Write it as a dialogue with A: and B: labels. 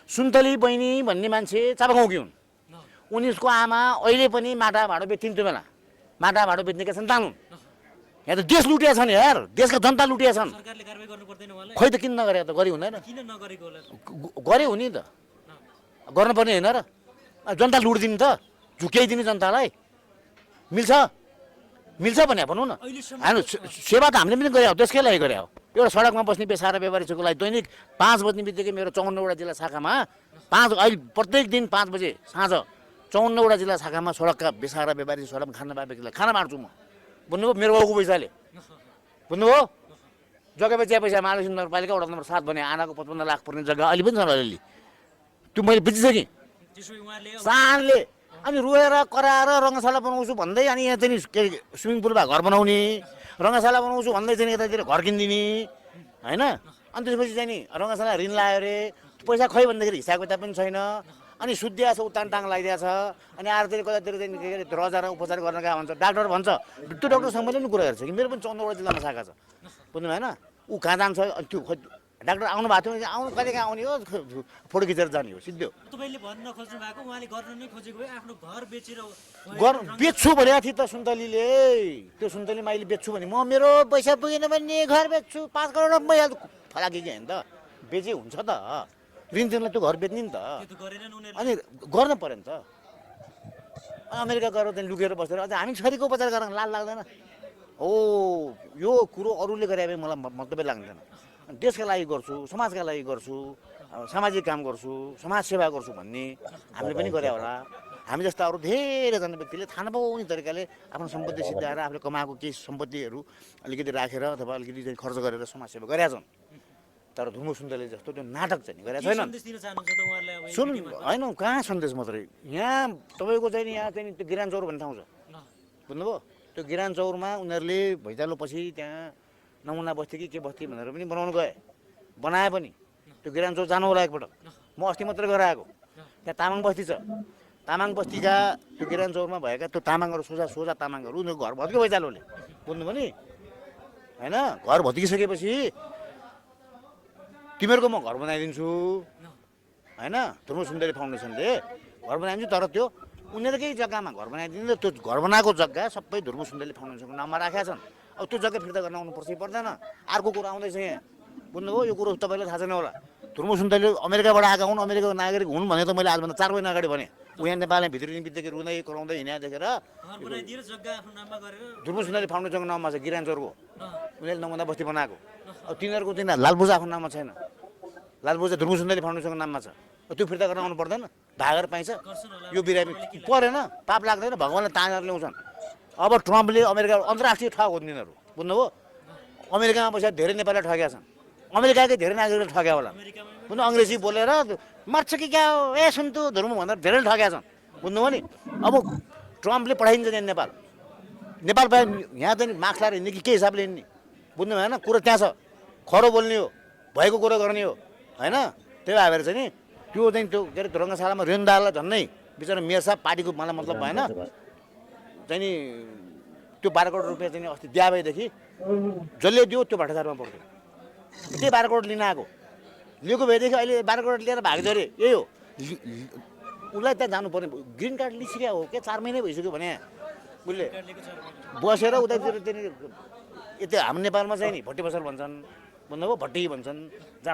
A: सुन्तली बहिनी भन्ने मान्छे चापागाउँकी हुन्। उनीहरूको आमा अहिले पनि माटा भाँडो बेच्थिन्। त्यो बेला माटा भाँडो बेच्नेका सन्तान हुन्। यहाँ त देश लुटिया छन् यार, देशका जनता लुटिया छन्।
B: सरकारले कारबाही गर्नु पर्दैन उहाँलाई?
A: खोइ त किन नगरे त, गरी हुँदैन?
B: किन नगरेको होला?
A: गरे हुने त, गर्नुपर्ने होइन र? जनता लुटिदिने त, झुक्याइदिने जनतालाई मिल्छ? मिल्छ भने भनौँ न। हामी सेवा त हामीले पनि गरे हो, त्यसकै लागि गरे हो। एउटा सडकमा बस्ने बेसारा व्यापारीको लागि दैनिक 5 बज्ने बित्तिकै मेरो 54वटा जिल्ला शाखामा अहिले प्रत्येक दिन 5 बजे साँझ 54वटा जिल्ला शाखामा सडकका बेसारा व्यापारी सडकमा खाना बाँडेकोलाई खाना बाँड्छु म। बुझ्नुभयो? मेरो बाउको पैसाले। बुझ्नुभयो? जग्गा बेचिया पैसा महालक्ष्मी नगरपालिका वडा नम्बर 7 भने आनाको 55 लाख पर्ने जग्गा अहिले पनि छ अलिअलि, त्यो मैले बेचिसकेँ सानले। अनि रोएर कराएर रङ्गशाला बनाउँछु भन्दै अनि यहाँ चाहिँ के स्विमिङ पुल भए घर बनाउने, रङ्गशाला बनाउँछु भन्दै चाहिँ यतातिर घर किनिदिने होइन। अनि त्यसपछि चाहिँ नि रङ्गशाला ऋण लायो अरे, पैसा खै भन्दाखेरि हिसाब किताब पनि छैन। अनि सुत्दिया छ, उतान टाङ लगाइदिएको छ। अनि आरतिर कतातिर चाहिँ के अरे रजार उपचार गर्न गएको भन्छ, डाक्टर भन्छ। त्यो डाक्टरसँग मैले पनि कुरा हेर्छ कि मेरो पनि 54वटा जिल्लामा शाखा छ। बुझ्नु भएन? ऊ कहाँ जान्छ त्यो डाक्टर आउनु भएको थियो, आउनु कहिले कहाँ आउने हो, फोटो खिचेर जाने हो सिधै।
B: तपाईँले भन्न खोज्नु भएको उहाँले गर्न नै खोजेको भए आफ्नो घर बेचेर
A: बेच्छु भनेको थिएँ त सुन्तलीले। त्यो सुन्तली माइली बेच्छु भने म मेरो पैसा पुगेन भने घर बेच्छु, 5 करोड भइहाल्छ। फलाके के होइन त, बेचे हुन्छ त, ऋण तिर्नलाई त्यो घर बेच्ने नि त। अनि गर्न पऱ्यो नि त। अमेरिका गएर त्यहाँ लुकेर बसेर अझ हामी छोरीको उपचार गर्न लाज लाग्दैन हो? यो कुरो अरूले गरे भए मलाई मन्तव्य लाग्दैन। देशका लागि गर्छु, समाजका लागि गर्छु, सामाजिक काम गर्छु, समाज सेवा गर्छु भन्ने हामीले पनि गरे होला। हामी जस्ता अरू धेरैजना व्यक्तिले थाहा नपाउने तरिकाले आफ्नो सम्पत्ति सिद्धाएर आफूले कमाएको केही सम्पत्तिहरू अलिकति राखेर अथवा अलिकति चाहिँ खर्च गरेर समाज सेवा गरेका छन्। तर धुर्मु सुन्तले जस्तो त्यो नाटक चाहिँ गरेका छैनन्। सुन होइन, कहाँ सन्देश मात्रै यहाँ तपाईँको चाहिँ यहाँ चाहिँ त्यो गिरान चौर भन्ने ठाउँ छ। बुझ्नुभयो? त्यो गिरान चौरमा उनीहरूले भैँचालो पछि त्यहाँ नमुना बस्ती कि के बस्ती भनेर पनि बनाउनु गए, बनाए पनि। त्यो गिरान चौर जानु होला एकपटक। म अस्ति मात्रै गएर आएको। त्यहाँ तामाङ बस्ती छ। तामाङ बस्तीका त्यो गिरान चौरमा भएका त्यो तामाङहरू सोझा तामाङहरू उनीहरूको घर भत्क्यो भैँचालोले। बुझ्नुभयो नि होइन? घर भत्किसकेपछि तिमीहरूको म घर बनाइदिन्छु होइन, धुर्मु सुन्दरी फाउन्डेसनले घर बनाइदिन्छु। तर त्यो उनीहरूकै जग्गामा घर बनाइदिनु। त्यो घर बनाएको जग्गा सबै धुर्मु सुन्दरी फाउन्डेसनको नाममा राखेका छन्। अब त्यो जग्गा फिर्ता गर्न आउनुपर्छ कि पर्दैन? अर्को कुरो आउँदैछ यहाँ। बुझ्नुभयो? यो कुरो तपाईँलाई थाहा छैन होला। धुर्मु सुन्तली अमेरिकाबाट आएका हुन्, अमेरिकाको नागरिक हुन् भने त मैले आजभन्दा 4 महिना अगाडि भने। ऊ यहाँ नेपालमा भित्रिने बित्तिकै रुँदै कराउँदै हिँडा देखेर धुर्मु सुन्दरी फाउन्डेसनको नाममा छ गिरान चौरको। उनीहरूले नमुना बस्ती बनाएको। अब तिनीहरूको चाहिँ लालबुजा आफ्नो नाममा छैन। लालबुजा धुर्मु सुन्दरी फाउन्डेसनको नाममा छ। त्यो फिर्ता गर्न आउनु पर्दैन? भागेर पाइन्छ यो बिरामी? परेन, पाप लाग्दैन, भगवान्ले तानेर ल्याउँछन्। अब ट्रम्पले अमेरिका अन्तर्राष्ट्रिय ठग हो तिनीहरू। बुझ्नुभयो? अमेरिकामा बसेर धेरै नेपालीले ठगेका छन्, अमेरिकाकै धेरै नागरिकले ठग्या होला। बुझ्नु? अङ्ग्रेजी बोलेर मर्छ कि क्या हो ए सुन्तु धुर्मु भनेर धेरै ठगेका छन्। बुझ्नुभयो नि? अब ट्रम्पले पठाइदिन्छ त्यहाँ नेपाल बाहिर यहाँ चाहिँ मार्क्स लाएर हिँड्ने कि के हिसाबले हिँड्ने? बुझ्नु भएन? कुरो त्यहाँ छ। खरो बोल्ने हो, भएको कुरो गर्ने हो होइन? त्यही भएर चाहिँ नि त्यो चाहिँ त्यो के अरे रङ्गशालामा ऋणदारलाई झन्नै बिचरा मेयर साहब पार्टीको मलाई मतलब भएन चाहिँ नि त्यो 12 करोड रुपियाँ चाहिँ अस्ति दिया भएदेखि जसले दियो त्यो भ्रष्टाचारमा पर्थ्यो। त्यही 12 करोड लिन आएको, लिएको भएदेखि अहिले 12 करोड लिएर भाग्यो अरे। यही हो, उसलाई त्यहाँ जानुपर्ने। ग्रिन कार्ड लिइसक्यो हो के 4 महिनै भइसक्यो भने उसले बसेर उतातिर त्यहाँनिर यति हाम्रो नेपालमा चाहिँ नि भट्टी पसल भन्छन्। बुझ्नुभयो? भट्टी भन्छन् जहाँ